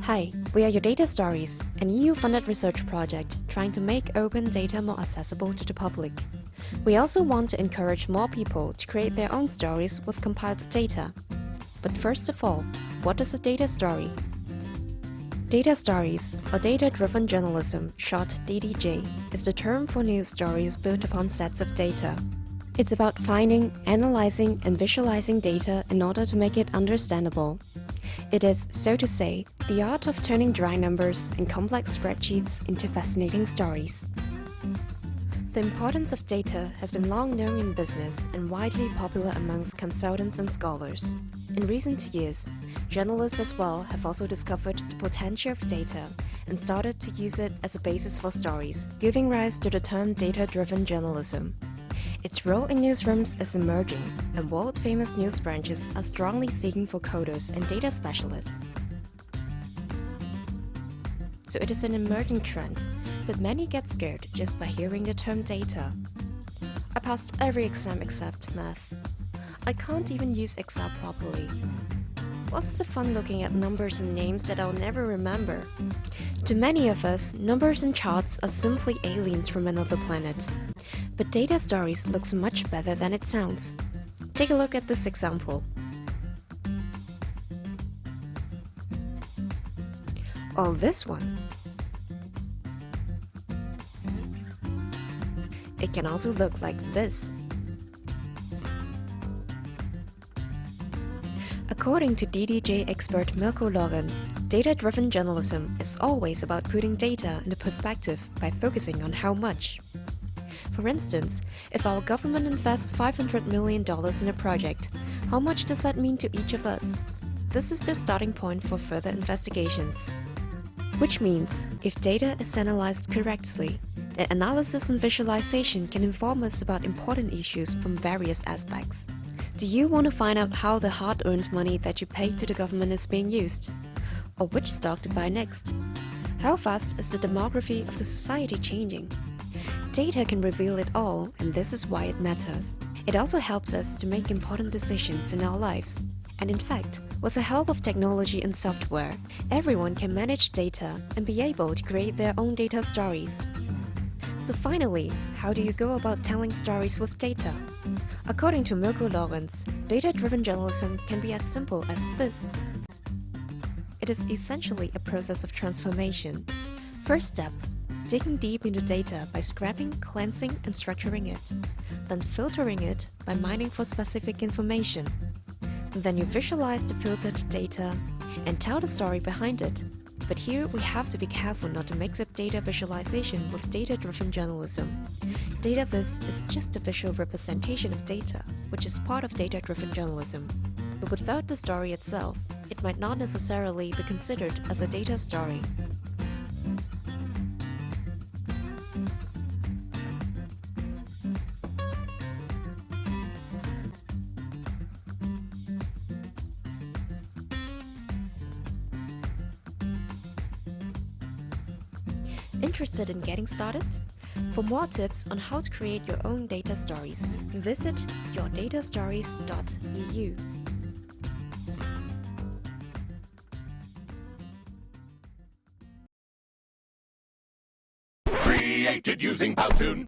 Hi, we are your Data Stories, an EU-funded research project trying to make open data more accessible to the public. We also want to encourage more people to create their own stories with compiled data. But first of all, what is a data story? Data stories, or data-driven journalism, short DDJ, is the term for news stories built upon sets of data. It's about finding, analyzing, and visualizing data in order to make it understandable. It is, so to say, the art of turning dry numbers and complex spreadsheets into fascinating stories. The importance of data has been long known in business and widely popular amongst consultants and scholars. In recent years, journalists as well have also discovered the potential of data and started to use it as a basis for stories, giving rise to the term data-driven journalism. Its role in newsrooms is emerging, and world-famous news branches are strongly seeking for coders and data specialists. So it is an emerging trend, but many get scared just by hearing the term data. I passed every exam except math. I can't even use Excel properly. What's the fun looking at numbers and names that I'll never remember? To many of us, numbers and charts are simply aliens from another planet. But data stories looks much better than it sounds. Take a look at this example. Or this one. It can also look like this. According to DDJ expert Mirko Lorenz, data-driven journalism is always about putting data into perspective by focusing on how much. For instance, if our government invests $500 million in a project, how much does that mean to each of us? This is the starting point for further investigations. Which means, if data is analyzed correctly, the analysis and visualization can inform us about important issues from various aspects. Do you want to find out how the hard-earned money that you pay to the government is being used? Or which stock to buy next? How fast is the demography of the society changing? Data can reveal it all, and this is why it matters. It also helps us to make important decisions in our lives. And in fact, with the help of technology and software, everyone can manage data and be able to create their own data stories. So finally, how do you go about telling stories with data? According to Mirko Lorenz, data-driven journalism can be as simple as this. It is essentially a process of transformation. First step, digging deep into data by scrapping, cleansing, and structuring it. Then filtering it by mining for specific information. Then you visualize the filtered data and tell the story behind it. But here we have to be careful not to mix up data visualization with data-driven journalism. Data viz is just a visual representation of data, which is part of data-driven journalism. But without the story itself, it might not necessarily be considered as a data story. Interested in getting started? For more tips on how to create your own data stories, visit yourdatastories.eu. Created using Powtoon.